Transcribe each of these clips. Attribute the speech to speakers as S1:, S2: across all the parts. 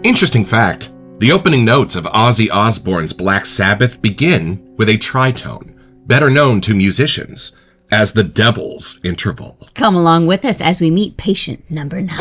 S1: Interesting fact, the opening notes of Ozzy Osbourne's Black Sabbath begin with a tritone, better known to musicians as the Devil's Interval.
S2: Come along with us as we meet patient number 9.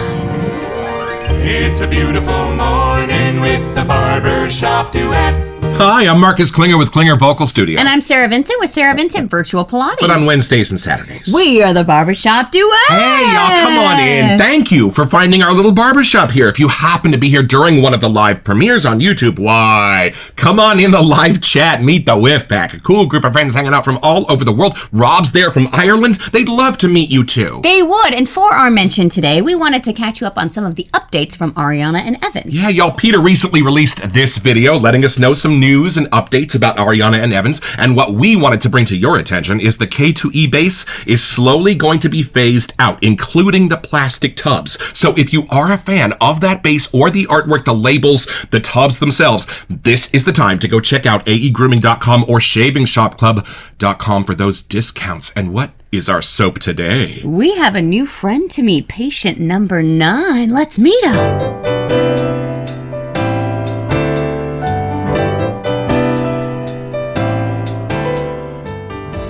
S3: It's a beautiful morning with the Barbershop Duet.
S1: Hi, I'm Marcus Klinger with Klinger Vocal Studio.
S2: And I'm Sarah Vincent with Sarah Vincent Virtual Pilates.
S1: But on Wednesdays and Saturdays.
S2: We are the Barbershop Duet.
S1: Hey, y'all, come on in. Thank you for finding our little barbershop here. If you happen to be here during one of the live premieres on YouTube, why, come on in the live chat. Meet the Whiff Pack, a cool group of friends hanging out from all over the world. Rob's there from Ireland. They'd love to meet you too.
S2: They would. And for our mention today, we wanted to catch you up on some of the updates from Ariana and Evans.
S1: Yeah, y'all, Peter recently released this video letting us know some news and updates about Ariana and Evans, and what we wanted to bring to your attention is the K2E base is slowly going to be phased out, including the plastic tubs. So if you are a fan of that base or the artwork, the labels, the tubs themselves, this is the time to go check out aegrooming.com or shavingshopclub.com for those discounts. And what is our soap today?
S2: We have a new friend to meet, patient number 9. Let's meet him.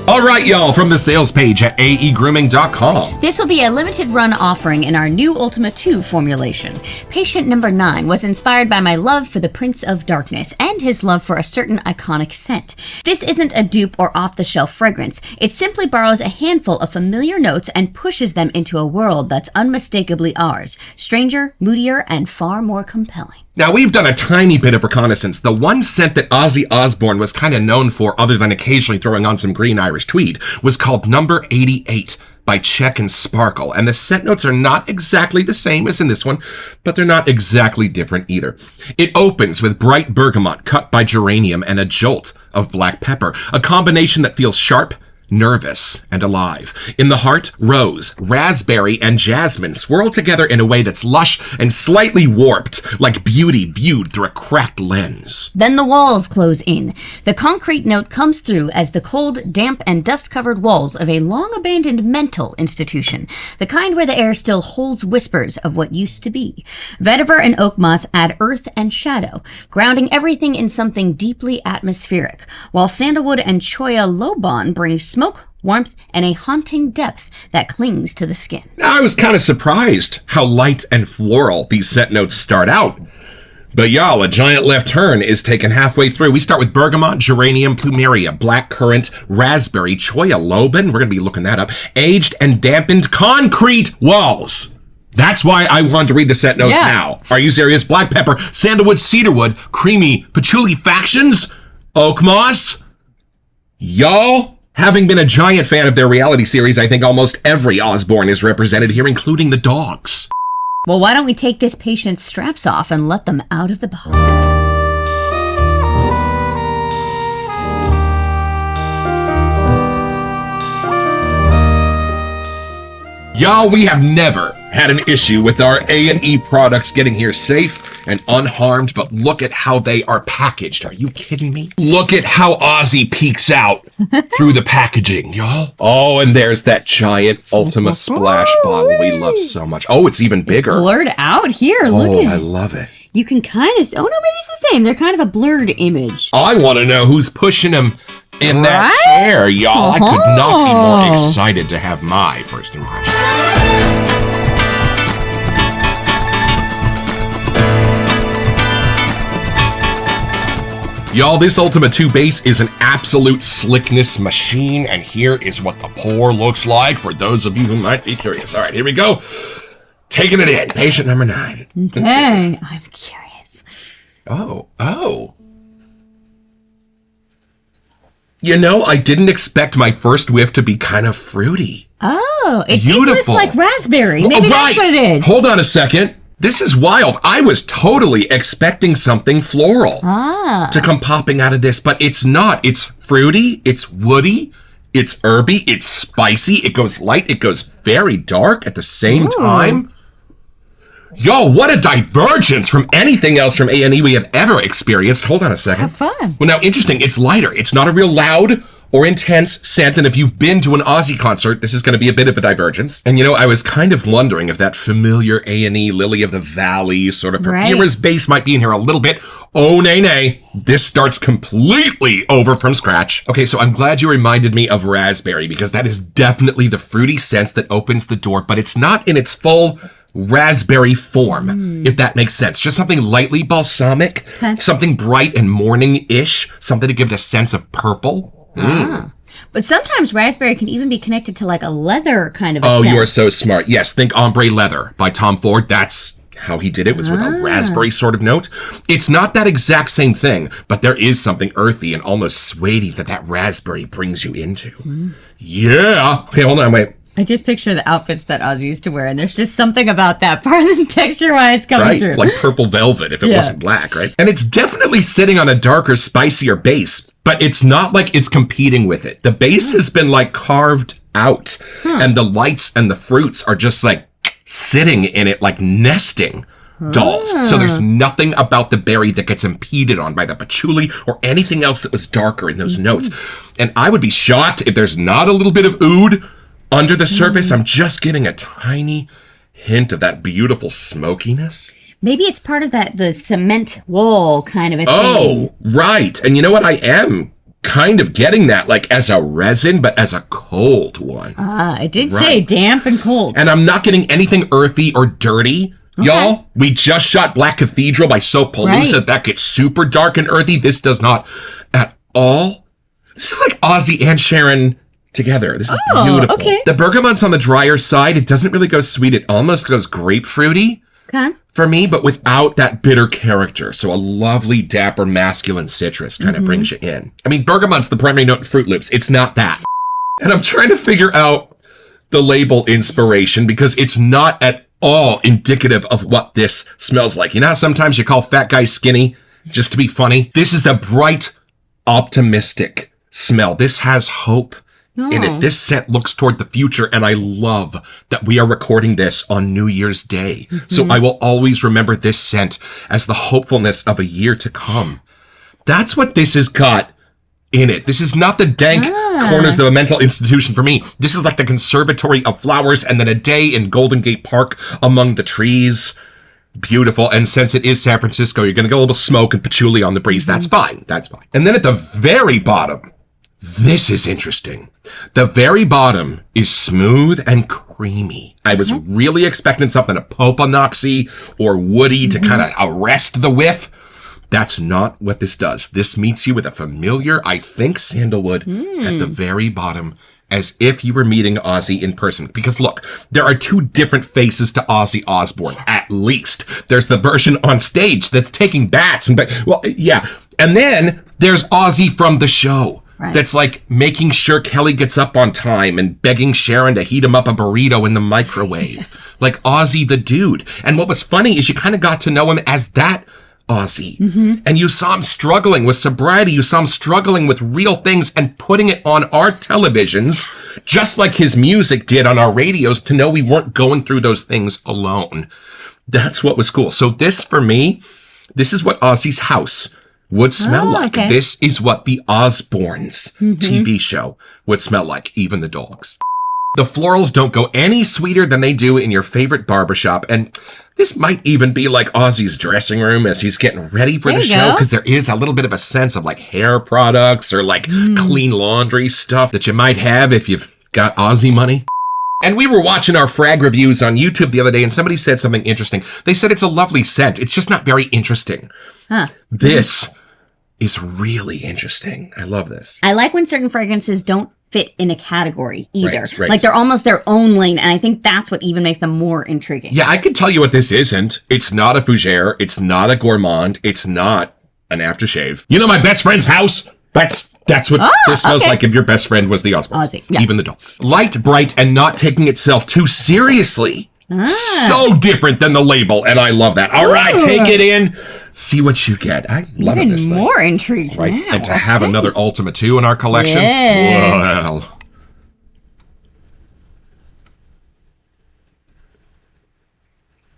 S1: All right, y'all, from the sales page at aegrooming.com.
S2: This will be a limited run offering in our new Ultima 2 formulation. Patient number 9 was inspired by my love for the Prince of Darkness and his love for a certain iconic scent. This isn't a dupe or off-the-shelf fragrance. It simply borrows a handful of familiar notes and pushes them into a world that's unmistakably ours, stranger, moodier, and far more compelling.
S1: Now, we've done a tiny bit of reconnaissance. The one scent that Ozzy Osbourne was kind of known for, other than occasionally throwing on some green Irish tweed, was called Number 88 by Check and Sparkle. And the scent notes are not exactly the same as in this one, but they're not exactly different either. It opens with bright bergamot cut by geranium and a jolt of black pepper, a combination that feels sharp, nervous, and alive. In the heart, rose, raspberry, and jasmine swirl together in a way that's lush and slightly warped, like beauty viewed through a cracked lens.
S2: Then the walls close in. The concrete note comes through as the cold, damp, and dust-covered walls of a long-abandoned mental institution, the kind where the air still holds whispers of what used to be. Vetiver and oak moss add earth and shadow, grounding everything in something deeply atmospheric, while sandalwood and choya lobon bring smoke, warmth, and a haunting depth that clings to the skin.
S1: I was kind of surprised how light and floral these scent notes start out. But y'all, a giant left turn is taken halfway through. We start with bergamot, geranium, plumeria, blackcurrant, raspberry, choya lobon. We're going to be looking that up. Aged and dampened concrete walls. That's why I wanted to read the scent notes now. Are you serious? Black pepper, sandalwood, cedarwood, creamy patchouli factions, oak moss. Y'all, having been a giant fan of their reality series, I think almost every Osbourne is represented here, including the dogs.
S2: Well, why don't we take this patient's straps off and let them out of the box?
S1: Y'all, we have never had an issue with our A&E products getting here safe and unharmed, but look at how they are packaged. Are you kidding me? Look at how Ozzy peeks out through the packaging, y'all. Oh, and there's that giant Ultima Splash bottle we love so much. Oh, it's even bigger.
S2: It's blurred out here. Look at it.
S1: I love it.
S2: You can kind of... Oh, no, maybe it's the same. They're kind of a blurred image.
S1: I want to know who's pushing them in that chair, y'all. I could not be more excited to have my first impression. Y'all, this Ultima 2 base is an absolute slickness machine, and here is what the pour looks like for those of you who might be curious. All right, here we go. Taking it in. Patient number 9.
S2: Okay, I'm curious.
S1: Oh. You know, I didn't expect my first whiff to be kind of fruity.
S2: Oh, it
S1: Beautiful.
S2: did taste like raspberry. Maybe that's what it is.
S1: Hold on a second. This is wild. I was totally expecting something floral to come popping out of this, but it's not. It's fruity, it's woody, it's herby, it's spicy, it goes light, it goes very dark at the same time. Yo, what a divergence from anything else from A&E we have ever experienced. Hold on a second.
S2: Have fun.
S1: Well, now, interesting, it's lighter. It's not a real loud or intense scent. And if you've been to an Ozzy concert, this is going to be a bit of a divergence. And, I was kind of wondering if that familiar A&E Lily of the Valley sort of perfumer's base might be in here a little bit. Oh, nay. This starts completely over from scratch. Okay, so I'm glad you reminded me of raspberry, because that is definitely the fruity sense that opens the door, but it's not in its full raspberry form, if that makes sense. Just something lightly balsamic, something bright and morning-ish, something to give it a sense of purple.
S2: But sometimes raspberry can even be connected to like a leather kind of a
S1: Oh,
S2: scent.
S1: you are so smart. Yes, think Ombre Leather by Tom Ford. That's how he did it, was with a raspberry sort of note. It's not that exact same thing, but there is something earthy and almost suede that raspberry brings you into. Yeah. Okay, hold on, wait.
S2: I just picture the outfits that Ozzy used to wear, and there's just something about that part of the texture-wise coming through.
S1: Like purple velvet if it wasn't black, right? And it's definitely sitting on a darker, spicier base, but it's not like it's competing with it. The base has been like carved out, and the lights and the fruits are just like sitting in it like nesting dolls. So there's nothing about the berry that gets impeded on by the patchouli or anything else that was darker in those notes. And I would be shocked if there's not a little bit of oud under the surface. I'm just getting a tiny hint of that beautiful smokiness.
S2: Maybe it's part of the cement wall kind of a thing.
S1: Oh, right. And you know what? I am kind of getting that, like as a resin, but as a cold one.
S2: It did say damp and cold.
S1: And I'm not getting anything earthy or dirty. Y'all, we just shot Black Cathedral by Soap Palooza. That gets super dark and earthy. This does not at all. This is like Ozzy and Sharon together. This is beautiful.
S2: Okay.
S1: The bergamont's on the drier side. It doesn't really go sweet. It almost goes grapefruity for me, but without that bitter character. So a lovely, dapper, masculine citrus kind of brings you in. I mean, bergamont's the primary note in Fruit Loops. It's not that. And I'm trying to figure out the label inspiration, because it's not at all indicative of what this smells like. You know how sometimes you call fat guys skinny just to be funny? This is a bright, optimistic smell. This has hope in it. This scent looks toward the future, and I love that we are recording this on New Year's Day. So I will always remember this scent as the hopefulness of a year to come. That's what this has got in it. This is not the dank corners of a mental institution for me. This is like the conservatory of flowers, and then a day in Golden Gate Park among the trees. Beautiful. And since it is San Francisco, you're going to get a little smoke and patchouli on the breeze. That's fine. That's fine. And then at the very bottom, this is interesting. The very bottom is smooth and creamy. I was really expecting something a Popanoxy or woody to kind of arrest the whiff. That's not what this does. This meets you with a familiar, I think, sandalwood at the very bottom, as if you were meeting Ozzy in person. Because look, there are two different faces to Ozzy Osbourne, at least. There's the version on stage that's taking bats and and then there's Ozzy from the show. That's like making sure Kelly gets up on time and begging Sharon to heat him up a burrito in the microwave. Like Ozzy the dude. And what was funny is you kind of got to know him as that Ozzy. And you saw him struggling with sobriety. You saw him struggling with real things and putting it on our televisions, just like his music did on our radios, to know we weren't going through those things alone. That's what was cool. So this, for me, this is what Ozzy's house would smell like. Okay. This is what the Osbournes TV show would smell like, even the dogs. The florals don't go any sweeter than they do in your favorite barbershop. And this might even be like Ozzy's dressing room as he's getting ready for the show, because there is a little bit of a sense of like hair products or like clean laundry stuff that you might have if you've got Ozzy money. And we were watching our frag reviews on YouTube the other day, and somebody said something interesting. They said it's a lovely scent. It's just not very interesting. This is really interesting. I love this.
S2: I like when certain fragrances don't fit in a category either.
S1: Right.
S2: Like they're almost their own lane, and I think that's what even makes them more intriguing.
S1: Yeah, I can tell you what this isn't. It's not a fougere. It's not a gourmand. It's not an aftershave. You know my best friend's house? That's what this smells like if your best friend was the Osbournes.
S2: Ozzy, yeah.
S1: Even the dog. Light, bright, and not taking itself too seriously. So different than the label, and I love that. All right, take it in. See what you get. I love this thing.
S2: Even more intrigued now.
S1: And to have another Ultima 2 in our collection. Well.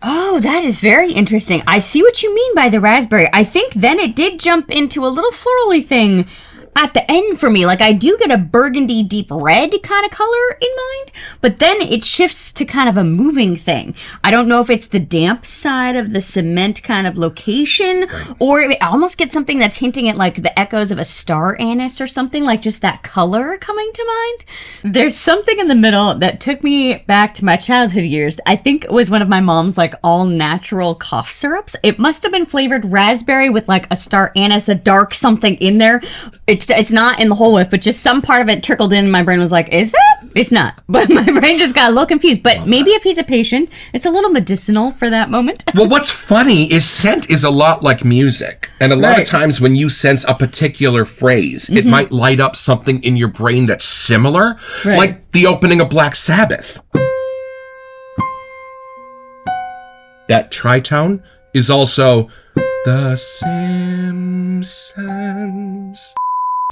S2: Oh, that is very interesting. I see what you mean by the raspberry. I think then it did jump into a little florally thing at the end for me. Like, I do get a burgundy deep red kind of color in mind, but then it shifts to kind of a moving thing. I don't know if it's the damp side of the cement kind of location, or it almost gets something that's hinting at like the echoes of a star anise or something, like just that color coming to mind. There's something in the middle that took me back to my childhood years. I think it was one of my mom's like all natural cough syrups. It must have been flavored raspberry with like a star anise, a dark something in there. It's not in the whole whiff, but just some part of it trickled in and my brain was like, is that? It's not. But my brain just got a little confused. But maybe if he's a patient, it's a little medicinal for that moment.
S1: Well, what's funny is scent is a lot like music. And a lot of times when you sense a particular phrase, it might light up something in your brain that's similar, like the opening of Black Sabbath. That tritone is also The Simpsons.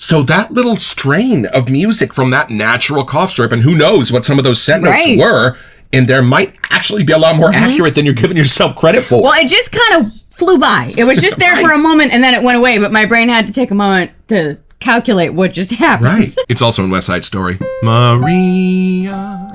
S1: So that little strain of music from that natural cough syrup, and who knows what some of those scent notes were, and there might actually be a lot more accurate than you're giving yourself credit for.
S2: Well, it just kind of flew by. It was just there for a moment, and then it went away, but my brain had to take a moment to calculate what just happened.
S1: Right. It's also in West Side Story. Maria.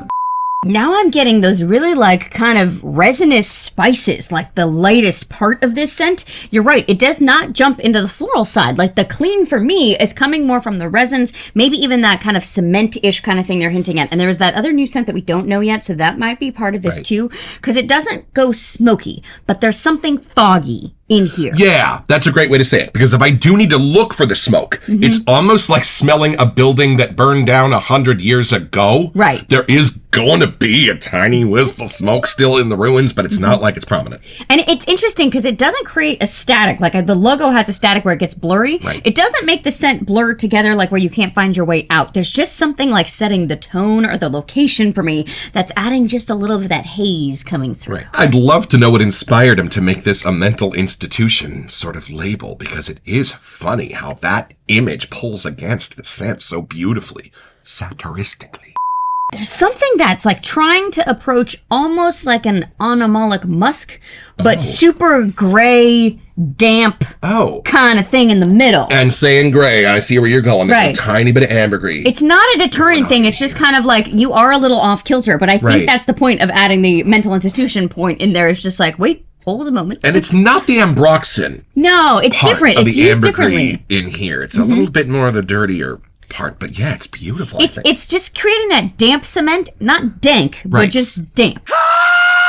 S2: Now I'm getting those really like kind of resinous spices, like the lightest part of this scent. You're right. It does not jump into the floral side. Like the clean for me is coming more from the resins, maybe even that kind of cement-ish kind of thing they're hinting at. And there was that other new scent that we don't know yet. So that might be part of this too, because it doesn't go smoky, but there's something foggy in here.
S1: Yeah, that's a great way to say it. Because if I do need to look for the smoke, it's almost like smelling a building that burned down 100 years ago.
S2: Right.
S1: There is going to be a tiny wisp of smoke still in the ruins, but it's not like it's prominent.
S2: And it's interesting because it doesn't create a static. Like the logo has a static where it gets blurry.
S1: Right.
S2: It doesn't make the scent blur together like where you can't find your way out. There's just something like setting the tone or the location for me that's adding just a little bit of that haze coming through.
S1: Right. I'd love to know what inspired him to make this a mental institution sort of label, because it is funny how that image pulls against the scent so beautifully, satiristically.
S2: There's something that's like trying to approach almost like an onomalic musk, but super gray, damp kind of thing in the middle.
S1: And saying gray, I see where you're going. There's a tiny bit of ambergris.
S2: It's not a deterrent thing. It's just kind of like you are a little off kilter, but I think that's the point of adding the mental institution point in there. It's just like, wait, hold a moment.
S1: And it's not the ambroxan.
S2: No, it's different. It's used differently
S1: in here. It's a little bit more of the dirtier part, but yeah, it's beautiful.
S2: It's just creating that damp cement, not dank, but just damp.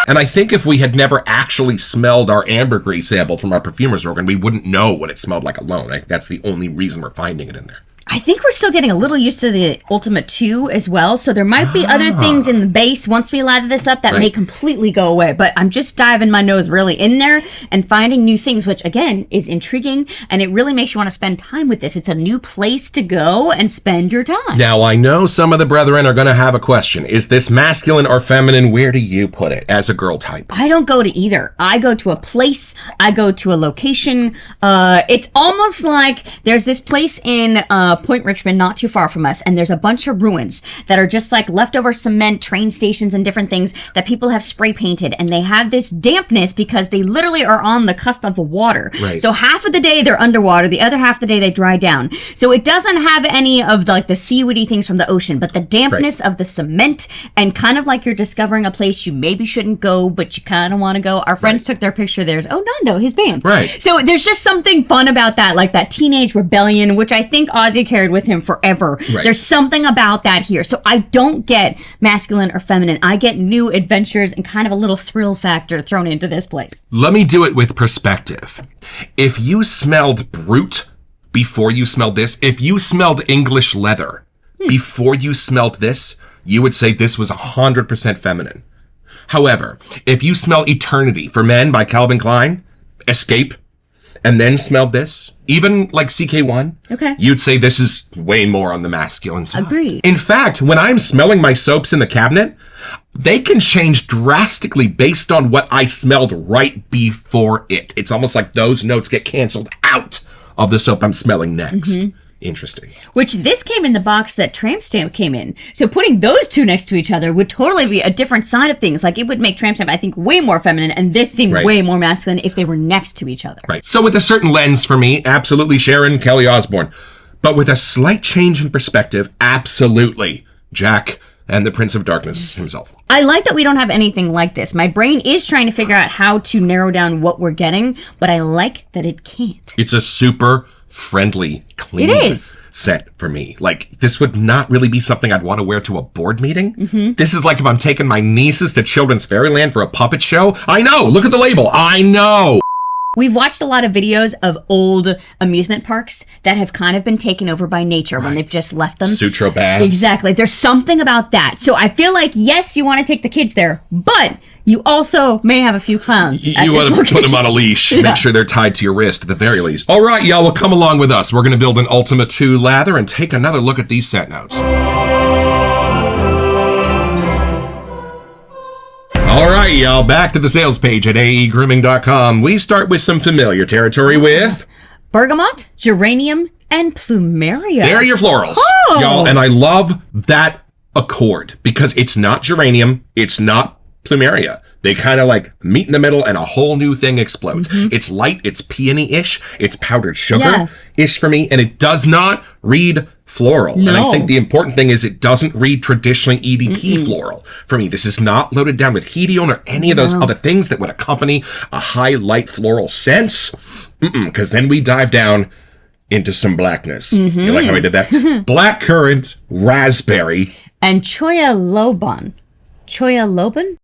S1: And I think if we had never actually smelled our ambergris sample from our perfumer's organ, we wouldn't know what it smelled like alone. That's the only reason we're finding it in there.
S2: I think we're still getting a little used to the Ultimate 2 as well, so there might be other things in the base once we lather this up that may completely go away, but I'm just diving my nose really in there and finding new things, which again is intriguing, and it really makes you want to spend time with this. It's a new place to go and spend your time.
S1: Now, I know some of the brethren are going to have a question. Is this masculine or feminine? Where do you put it as a girl type?
S2: I don't go to either. I go to a place. I go to a location. It's almost like there's this place in Point Richmond, not too far from us, and there's a bunch of ruins that are just like leftover cement train stations and different things that people have spray painted, and they have this dampness because they literally are on the cusp of the water. So half of the day they're underwater, the other half of the day they dry down. So it doesn't have any of the seaweedy things from the ocean, but the dampness of the cement, and kind of like you're discovering a place you maybe shouldn't go, but you kind of want to go. Our friends took their picture. There's Nando, his band. So there's just something fun about that, like that teenage rebellion, which I think Ozzy carried with him forever. There's something about that here. So I don't get masculine or feminine. I get new adventures and kind of a little thrill factor thrown into this place.
S1: Let me do it with perspective. If you smelled Brute before you smelled this, if you smelled English leather before you smelled this, you would say this was 100% feminine. However, if you smell Eternity for Men by Calvin Klein, Escape, and then smelled this, even like CK1, you'd say this is way more on the masculine side.
S2: Agreed.
S1: In fact, when I'm smelling my soaps in the cabinet, they can change drastically based on what I smelled right before it. It's almost like those notes get canceled out of the soap I'm smelling next. Interesting.
S2: Which this came in the box that Tramp Stamp came in. So putting those two next to each other would totally be a different side of things. Like it would make Tramp Stamp, I think, way more feminine, and this seemed way more masculine if they were next to each other.
S1: So with a certain lens for me, absolutely Sharon Kelly Osbourne. But with a slight change in perspective, absolutely. Jack and the Prince of Darkness himself.
S2: I like that we don't have anything like this. My brain is trying to figure out how to narrow down what we're getting, but I like that it can't.
S1: It's a super friendly, clean
S2: It is.
S1: set for me. Like, this would not really be something I'd want to wear to a board meeting. This is like if I'm taking my nieces to Children's Fairyland for a puppet show. I know. Look at the label. I know.
S2: We've watched a lot of videos of old amusement parks that have kind of been taken over by nature when they've just left them.
S1: Sutro baths.
S2: Exactly. There's something about that. So I feel like, yes, you want to take the kids there, but you also may have a few clowns.
S1: You want to put them on a leash. Make sure they're tied to your wrist at the very least. All right, y'all, well, come along with us. We're going to build an Ultima 2 lather and take another look at these set notes. All right, y'all, back to the sales page at aegrooming.com. We start with some familiar territory with
S2: bergamot, geranium, and plumeria.
S1: There are your florals.
S2: Oh.
S1: Y'all, and I love that accord because it's not geranium, it's not plumeria. They kind of like meet in the middle and a whole new thing explodes. It's light, it's peony-ish, it's powdered sugar-ish for me, and it does not read floral.
S2: No.
S1: And I think the important thing is it doesn't read traditionally EDP floral for me. This is not loaded down with hedione or any of those other things that would accompany a high light floral sense. Because then we dive down into some blackness. You like how I did that? Black currant, raspberry.
S2: And choya loban. Choya loban?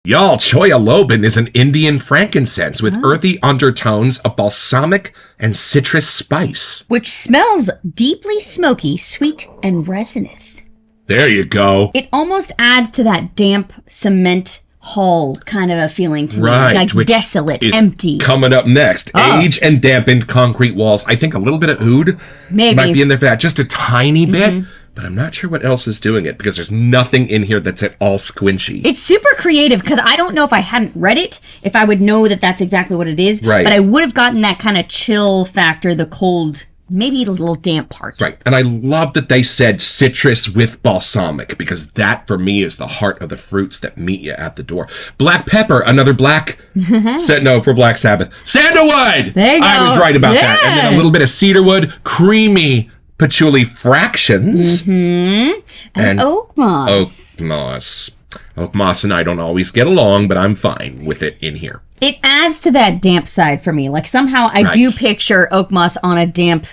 S1: Y'all, choya loban is an Indian frankincense with earthy undertones of balsamic and citrus spice.
S2: Which smells deeply smoky, sweet, and resinous.
S1: There you go.
S2: It almost adds to that damp cement hall kind of a feeling to me. Like
S1: which
S2: desolate,
S1: is
S2: empty.
S1: Coming up next, age and dampened concrete walls. I think a little bit of oud might be in there for that, just a tiny bit. But I'm not sure what else is doing it because there's nothing in here that's at all squinchy.
S2: It's super creative because I don't know if I hadn't read it, if I would know that that's exactly what it is.
S1: Right.
S2: But I would have gotten that kind of chill factor, the cold, maybe the little damp part.
S1: Right. And I love that they said citrus with balsamic because that for me is the heart of the fruits that meet you at the door. Black pepper, another black for Black Sabbath. Sandalwood!
S2: There you go.
S1: I was right about that. And then a little bit of cedarwood, creamy patchouli fractions.
S2: And oak moss.
S1: Oak moss. Oak moss and I don't always get along, but I'm fine with it in here.
S2: It adds to that damp side for me. Like somehow I do picture oak moss on a damp,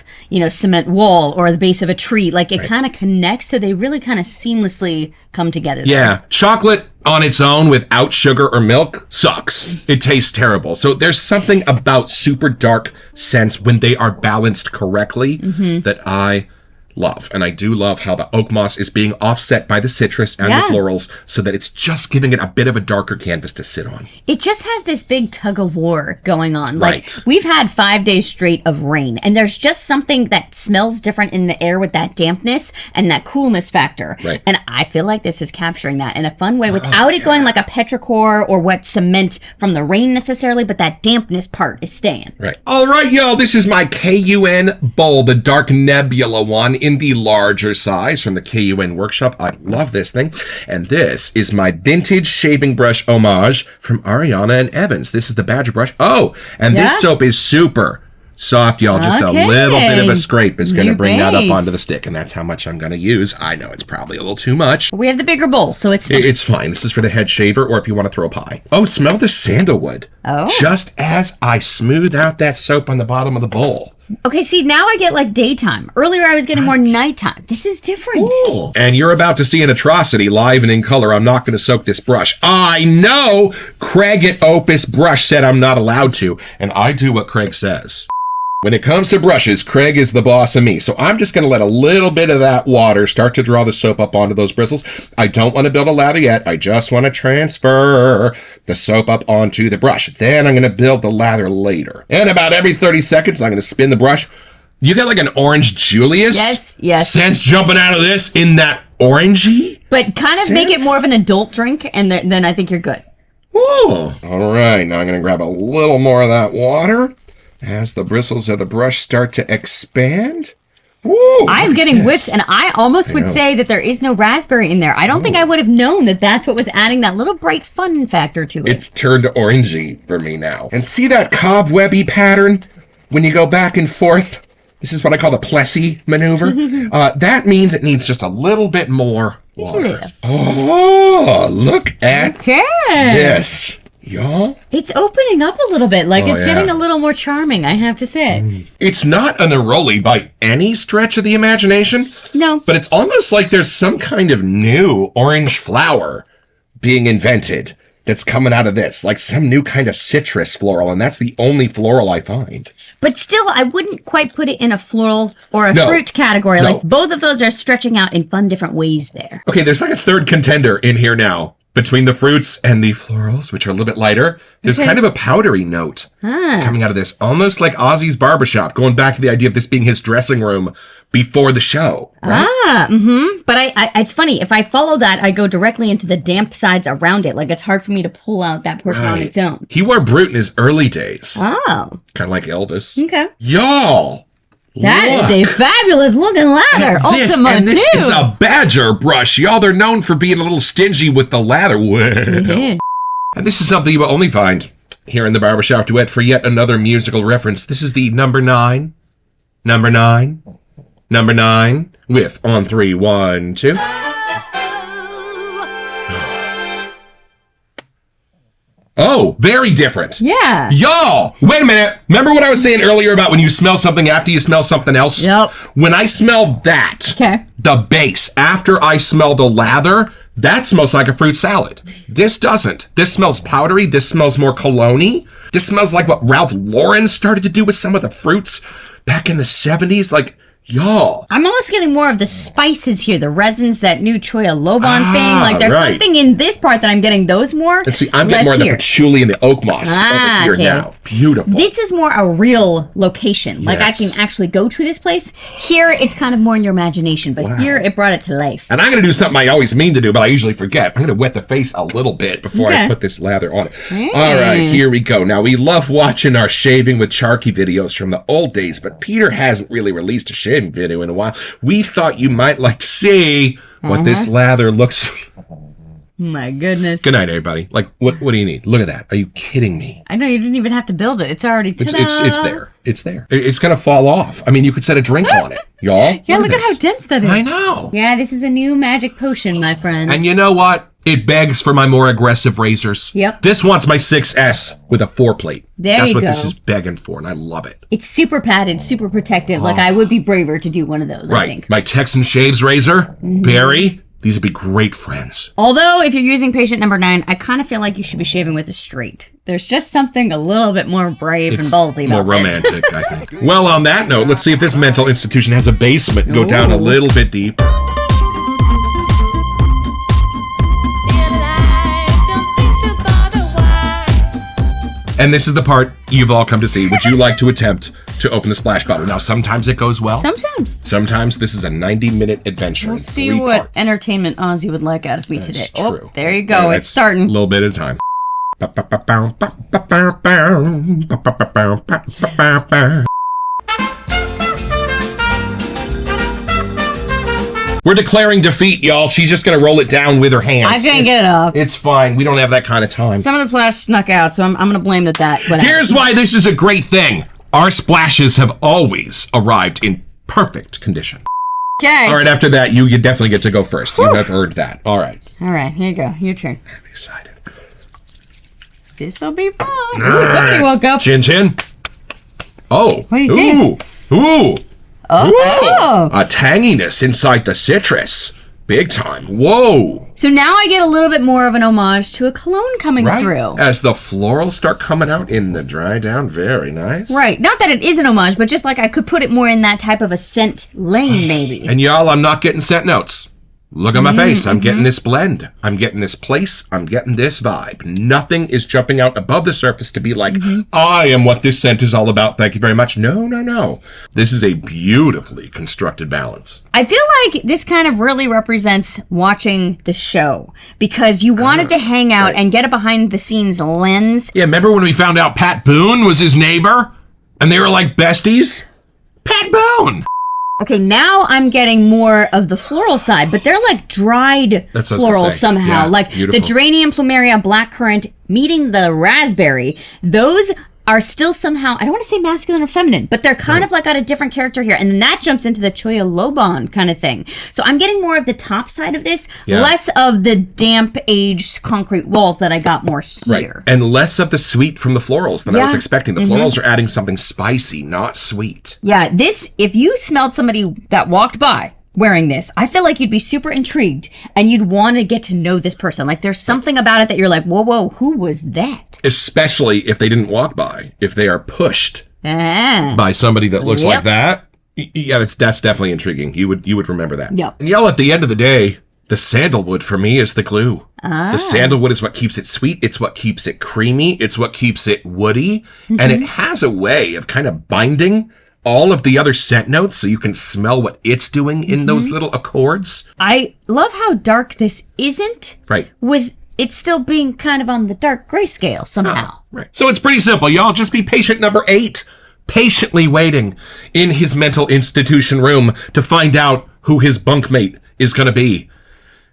S2: cement wall or the base of a tree. Like it kind of connects, so they really kind of seamlessly come together.
S1: Yeah. Chocolate on its own without sugar or milk sucks. It tastes terrible. So there's something about super dark scents when they are balanced correctly that I love. And I do love how the oak moss is being offset by the citrus and the florals so that it's just giving it a bit of a darker canvas to sit on.
S2: It just has this big tug of war going on.
S1: Right.
S2: Like we've had 5 days straight of rain and there's just something that smells different in the air with that dampness and that coolness factor.
S1: Right.
S2: And I feel like this is capturing that in a fun way without it going like a petrichor or wet cement from the rain necessarily, but that dampness part is staying.
S1: Right. All right, y'all. This is my KUN bowl, the Dark Nebula one in the larger size from the KUN workshop. I love this thing. And this is my vintage shaving brush homage from Ariana and Evans. This is the Badger brush. Oh, and this soap is super soft, y'all. Just a little bit of a scrape is going to bring that up onto the stick. And that's how much I'm going to use. I know it's probably a little too much.
S2: We have the bigger bowl, so it's fine.
S1: It's fine. This is for the head shaver or if you want to throw a pie. Oh, smell the sandalwood.
S2: Oh.
S1: Just as I smooth out that soap on the bottom of the bowl.
S2: Okay, see, now I get like daytime. Earlier I was getting more nighttime. This is different.
S1: Ooh. And you're about to see an atrocity live and in color. I'm not going to soak this brush. I know Craig at Opus Brush said I'm not allowed to, and I do what Craig says. When it comes to brushes, Craig is the boss of me. So I'm just going to let a little bit of that water start to draw the soap up onto those bristles. I don't want to build a lather yet. I just want to transfer the soap up onto the brush. Then I'm going to build the lather later. And about every 30 seconds, I'm going to spin the brush. You got like an orange Julius?
S2: Yes.
S1: Sense jumping out of this in that orangey?
S2: But kind of make it more of an adult drink, and then I think you're good.
S1: Ooh. All right. Now I'm going to grab a little more of that water. As the bristles of the brush start to expand. Woo,
S2: I'm getting whiffs, and I almost would say that there is no raspberry in there. I don't think I would have known that that's what was adding that little bright fun factor to it.
S1: It's turned orangey for me now. And see that cobwebby pattern when you go back and forth This is what I call the Plessy maneuver. That means it needs just a little bit more water. Oh, look at this. Y'all?
S2: It's opening up a little bit. Like, it's getting a little more charming, I have to say.
S1: It's not a neroli by any stretch of the imagination.
S2: No.
S1: But it's almost like there's some kind of new orange flower being invented that's coming out of this. Like some new kind of citrus floral, and that's the only floral I find.
S2: But still, I wouldn't quite put it in a floral or a fruit category.
S1: No.
S2: Like, both of those are stretching out in fun, different ways there.
S1: Okay, there's like a third contender in here now. Between the fruits and the florals, which are a little bit lighter, there's kind of a powdery note coming out of this. Almost like Ozzy's Barbershop, going back to the idea of this being his dressing room before the show. Right?
S2: But it's funny. If I follow that, I go directly into the damp sides around it. Like, it's hard for me to pull out that portion on its own.
S1: He wore Brute in his early days.
S2: Oh.
S1: Kind of like Elvis.
S2: Okay.
S1: Y'all!
S2: That is a fabulous looking lather. Ultima,
S1: this is a badger brush. Y'all, they're known for being a little stingy with the lather. Well. And this is something you will only find here in the Barbershop Duet for yet another musical reference. This is the number 9, with on 3, 1, 2. Oh, very different.
S2: Yeah.
S1: Y'all, wait a minute. Remember what I was saying earlier about when you smell something after you smell something else?
S2: Yep.
S1: When I smell that, the base, after I smell the lather, that smells like a fruit salad. This doesn't. This smells powdery. This smells more cologne-y. This smells like what Ralph Lauren started to do with some of the fruits back in the 70s. Like, y'all.
S2: I'm almost getting more of the spices here, the resins, that new Choya Lobon thing. Like, there's something in this part that I'm getting those more.
S1: And see, I'm getting more of the patchouli and the oak moss over here now. Beautiful.
S2: This is more a real location. Like, I can actually go to this place. Here, it's kind of more in your imagination, but here, it brought it to life.
S1: And I'm going to do something I always mean to do, but I usually forget. I'm going to wet the face a little bit before I put this lather on it. All right, here we go. Now, we love watching our shaving with Charky videos from the old days, but Peter hasn't really released a shaving video in a while. We thought you might like to see what this lather looks like.
S2: My goodness.
S1: Good night, everybody. Like, what do you need? Look at that. Are you kidding me?
S2: I know, you didn't even have to build it. It's already,
S1: it's there. It's there. It's going to fall off. I mean, you could set a drink on it, y'all.
S2: Yeah, look at how dense that is.
S1: I know.
S2: Yeah, this is a new magic potion, my friends.
S1: And you know what? It begs for my more aggressive razors.
S2: Yep.
S1: This wants my 6S with a 4-plate.
S2: That's
S1: what this is begging for, and I love it.
S2: It's super padded, super protective. Like, I would be braver to do one of those, I think.
S1: My Texan Shaves razor, Barry. These would be great friends.
S2: Although, if you're using patient number 9, I kind of feel like you should be shaving with a straight. There's just something a little bit more brave and ballsy about
S1: more romantic, I think. Well, on that note, let's see if this mental institution has a basement. Go down a little bit deep. And this is the part you've all come to see. Would you like to attempt to open the splash bottle? Now, sometimes it goes well. Sometimes this is a 90-minute adventure.
S2: We'll see what entertainment Ozzy would like out of me today.
S1: True.
S2: Oh, there you go. It's starting.
S1: A little bit at a time. We're declaring defeat, y'all. She's just going to roll it down with her hands.
S2: I can't get it off.
S1: It's fine. We don't have that kind of time.
S2: Some of the splash snuck out, so I'm going to blame that.
S1: Here's why this is a great thing. Our splashes have always arrived in perfect condition.
S2: Okay.
S1: All right, after that, you definitely get to go first. You have earned that. All right.
S2: All right, here you go. Your turn.
S1: I'm excited.
S2: This'll be fun. Ooh, somebody woke up.
S1: Chin chin. Oh.
S2: What do you think?
S1: Ooh.
S2: Oh.
S1: A tanginess inside the citrus. Big time. Whoa.
S2: So now I get a little bit more of an homage to a cologne coming through.
S1: As the florals start coming out in the dry down. Very nice.
S2: Right. Not that it is an homage, but just like I could put it more in that type of a scent lane, maybe.
S1: And y'all, I'm not getting scent notes. Look at my face. I'm getting this blend. I'm getting this place. I'm getting this vibe. Nothing is jumping out above the surface to be like, I am what this scent is all about. Thank you very much. No. This is a beautifully constructed balance.
S2: I feel like this kind of really represents watching the show because you wanted to hang out and get a behind the scenes lens.
S1: Yeah, remember when we found out Pat Boone was his neighbor? And they were like besties? Pat Boone!
S2: Okay, now I'm getting more of the floral side, but they're like dried florals somehow.
S1: Yeah,
S2: like
S1: beautiful.
S2: the geranium, plumeria, blackcurrant meeting the raspberry. Those are still somehow, I don't want to say masculine or feminine, but they're kind of like got a different character here. And then that jumps into the Choya Loban kind of thing. So I'm getting more of the top side of this, less of the damp, aged concrete walls that I got more here.
S1: Right. And less of the sweet from the florals than I was expecting. The florals are adding something spicy, not sweet.
S2: Yeah, this, if you smelled somebody that walked by wearing this, I feel like you'd be super intrigued and you'd want to get to know this person. Like there's something about it that you're like, whoa, who was that?
S1: Especially if they didn't walk by. If they are pushed by somebody that looks like that. Yeah, that's definitely intriguing. You would remember that.
S2: Yep.
S1: And y'all, at the end of the day, the sandalwood for me is the glue. The sandalwood is what keeps it sweet. It's what keeps it creamy. It's what keeps it woody. And it has a way of kind of binding all of the other scent notes so you can smell what it's doing in those little accords.
S2: I love how dark this isn't.
S1: Right.
S2: With it still being kind of on the dark gray scale somehow.
S1: Right. So it's pretty simple, y'all. Just be patient number 8. Patiently waiting in his mental institution room to find out who his bunkmate is going to be.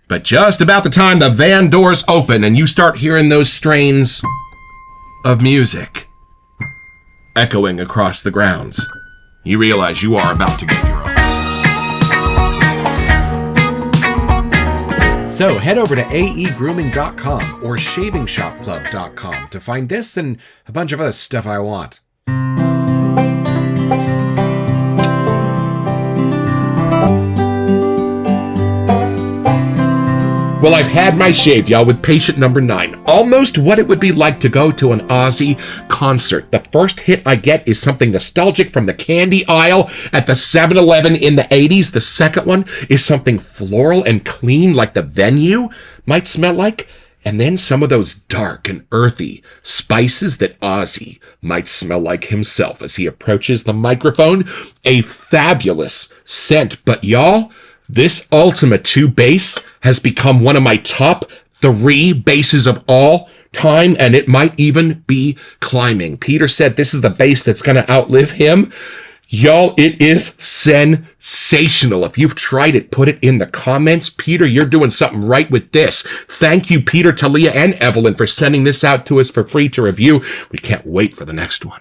S1: But just about the time the van doors open and you start hearing those strains of music echoing across the grounds, you realize you are about to get your own. So head over to aegrooming.com or shavingshopclub.com to find this and a bunch of other stuff I want. Well, I've had my shave, y'all, with patient number 9. Almost what it would be like to go to an Ozzy concert. The first hit I get is something nostalgic from the candy aisle at the 7-Eleven in the 80s. The second one is something floral and clean like the venue might smell like. And then some of those dark and earthy spices that Ozzy might smell like himself as he approaches the microphone. A fabulous scent. But y'all, this Ultima 2 bass has become one of my top 3 basses of all time, and it might even be climbing. Peter said this is the bass that's going to outlive him. Y'all, it is sensational. If you've tried it, put it in the comments. Peter, you're doing something right with this. Thank you, Peter, Talia, and Evelyn for sending this out to us for free to review. We can't wait for the next one.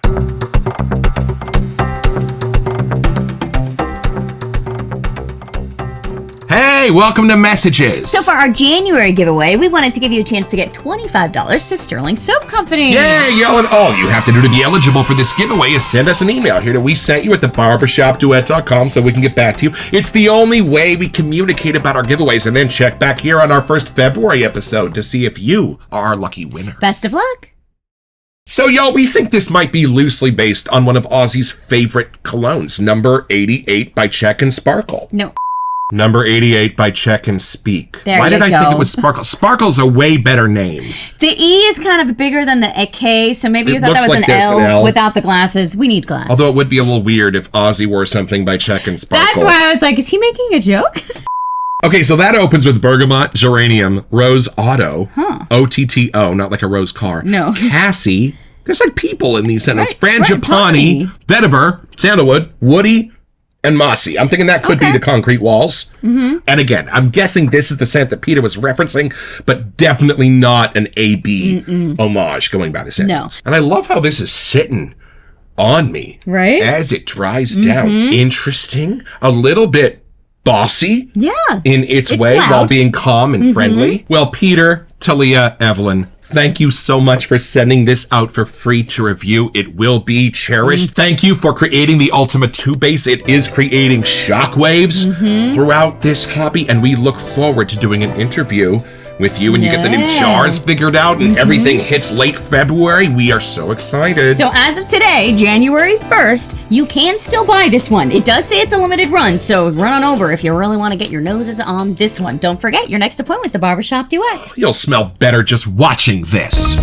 S1: Hey, welcome to Messages.
S2: So for our January giveaway, we wanted to give you a chance to get $25 to Sterling Soap Company.
S1: Yay, y'all, and all you have to do to be eligible for this giveaway is send us an email here to WeSentYou at thebarbershopduet.com so we can get back to you. It's the only way we communicate about our giveaways, and then check back here on our first February episode to see if you are our lucky winner.
S2: Best of luck.
S1: So, y'all, we think this might be loosely based on one of Ozzy's favorite colognes, number 88 by Check and Sparkle.
S2: No.
S1: Number 88 by Check and Speak.
S2: Why
S1: did I think it was Sparkle? Sparkle's a way better name.
S2: The E is kind of bigger than the K, so maybe you thought that was
S1: like
S2: an
S1: an L
S2: without the glasses. We need glasses.
S1: Although it would be a little weird if Ozzy wore something by Check and Sparkle.
S2: That's why I was like, is he making a joke?
S1: Okay, so that opens with Bergamot, Geranium, Rose Otto, OTTO, not like a rose car.
S2: No.
S1: Cassie. There's like people in these sentences.
S2: Right,
S1: Frangipani, Vetiver, Sandalwood, Woody, and Mossy. I'm thinking that could be the concrete walls. Mm-hmm. And again, I'm guessing this is the scent that Peter was referencing, but definitely not an AB homage going by the sentence.
S2: No.
S1: And I love how this is sitting on me.
S2: Right?
S1: As it dries down. Interesting. A little bit bossy.
S2: Yeah.
S1: In its way,
S2: loud.
S1: while being calm and friendly. Well, Peter, Talia, Evelyn, thank you so much for sending this out for free to review. It will be cherished. Thank you for creating the Ultima 2 base. It is creating shockwaves throughout this hobby, and we look forward to doing an interview with you when you get the new jars figured out and everything hits late February. We are so excited.
S2: So as of today, January 1st, you can still buy this one. It does say it's a limited run, so run on over if you really want to get your noses on this one. Don't forget your next appointment with the Barbershop Duet.
S1: You'll smell better just watching this.